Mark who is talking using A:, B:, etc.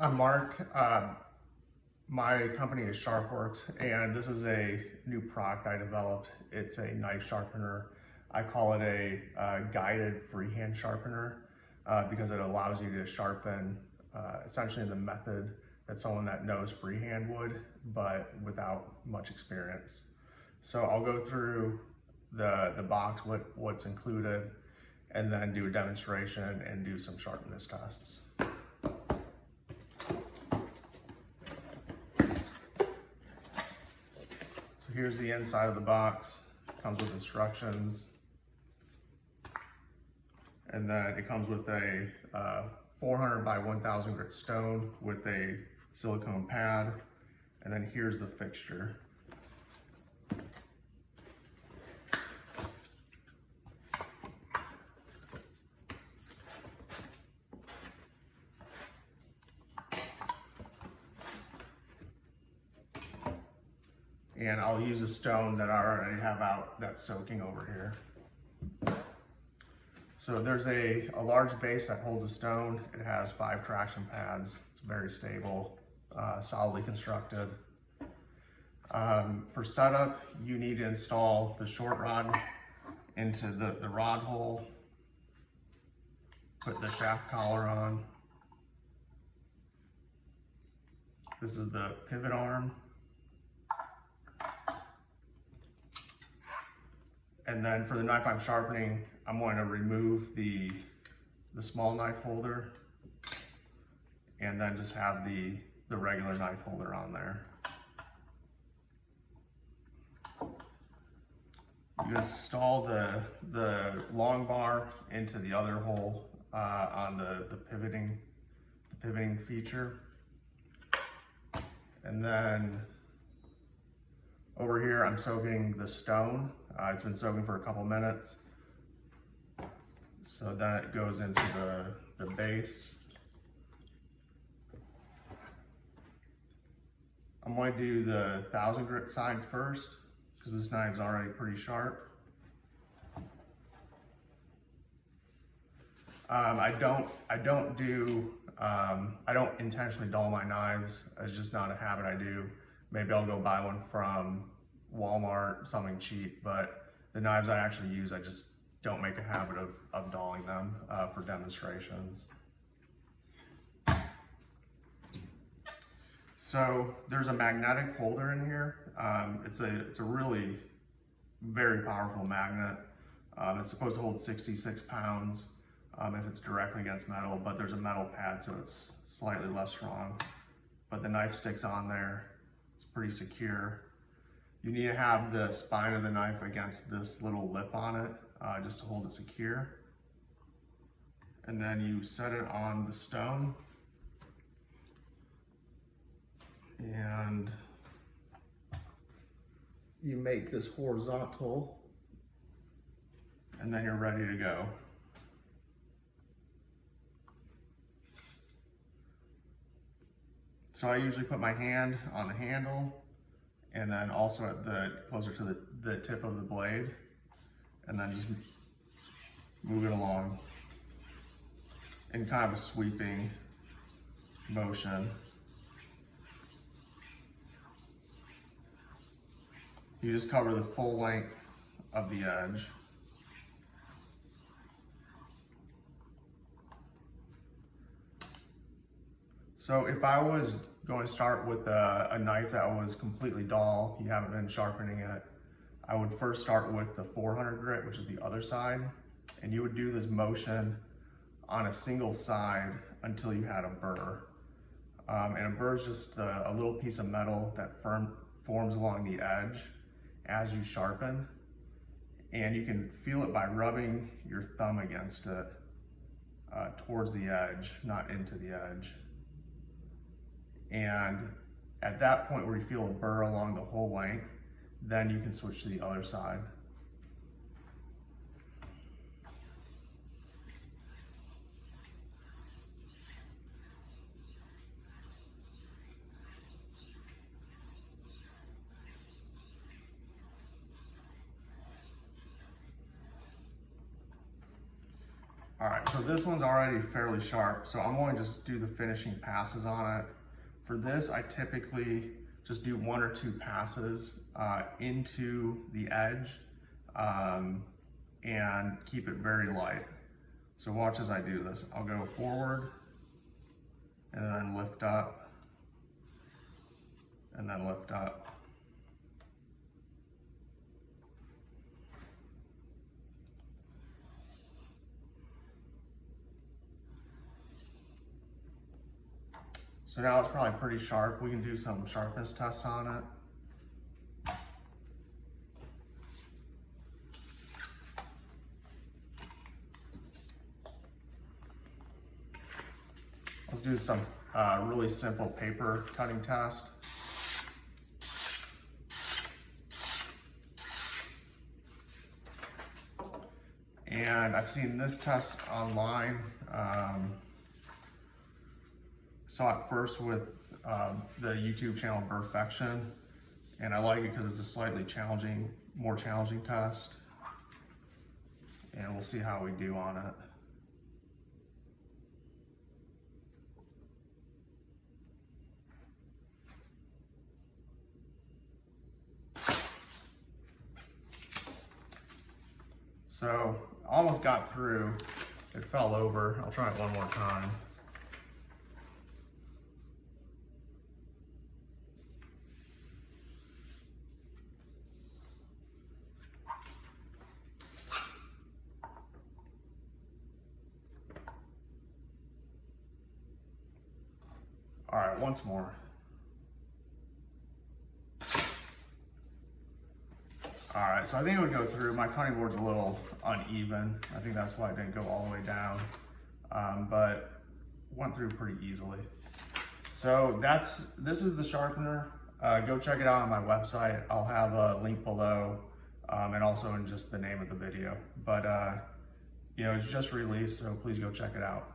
A: I'm Mark. My company is SharpWorx, and this is a new product I developed. It's a knife sharpener. I call it a guided freehand sharpener because it allows you to sharpen essentially in the method that someone that knows freehand would, but without much experience. So I'll go through the box, what's included, and then do a demonstration and do some sharpness tests. So here's the inside of the box. Comes with instructions, and then it comes with a 400 by 1000 grit stone with a silicone pad, and then here's the fixture. And I'll use a stone that I already have out that's soaking over here. So there's a large base that holds a stone. It has 5 traction pads. It's very stable, solidly constructed. For setup, you need to install the short rod into the rod hole, put the shaft collar on. This is the pivot arm. And then for the knife I'm sharpening, I'm going to remove the small knife holder and then just have the regular knife holder on there. You install the long bar into the other hole on the pivoting feature. And then over here, I'm soaking the stone. It's been soaking for a couple minutes. So then it goes into the base. I'm going to do the 1000 grit side first because this knife's already pretty sharp. I don't intentionally dull my knives. It's just not a habit I do. Maybe I'll go buy one from Walmart, something cheap, but the knives I actually use, I just don't make a habit of dulling them for demonstrations. So there's a magnetic holder in here. It's a really very powerful magnet. It's supposed to hold 66 pounds if it's directly against metal, but there's a metal pad, so it's slightly less strong. But the knife sticks on there. It's pretty secure. You need to have the spine of the knife against this little lip on it just to hold it secure. And then you set it on the stone. And you make this horizontal, and then you're ready to go. So I usually put my hand on the handle and then also at closer to the tip of the blade, and then just move it along in kind of a sweeping motion. You just cover the full length of the edge. So if I was going to start with a knife that was completely dull, you haven't been sharpening it, I would first start with the 400 grit, which is the other side, and you would do this motion on a single side until you had a burr. And a burr is just a little piece of metal that forms along the edge as you sharpen, and you can feel it by rubbing your thumb against it towards the edge, not into the edge. And at that point where you feel a burr along the whole length, then you can switch to the other side. All right, so this one's already fairly sharp, so I'm going to just do the finishing passes on it. For this, I typically just do 1 or 2 passes into the edge and keep it very light. So watch as I do this. I'll go forward and then lift up and then lift up. So now it's probably pretty sharp. We can do some sharpness tests on it. Let's do some really simple paper cutting test. And I've seen this test online. Saw it first with the YouTube channel Perfection, and I like it because it's a slightly more challenging test. And we'll see how we do on it. So almost got through. It fell over. I'll try it one more time. All right, once more. All right, so I think it would go through. My cutting board's a little uneven. I think that's why it didn't go all the way down, but went through pretty easily. So this is the sharpener. Go check it out on my website. I'll have a link below and also in just the name of the video. But you know, it's just released, so please go check it out.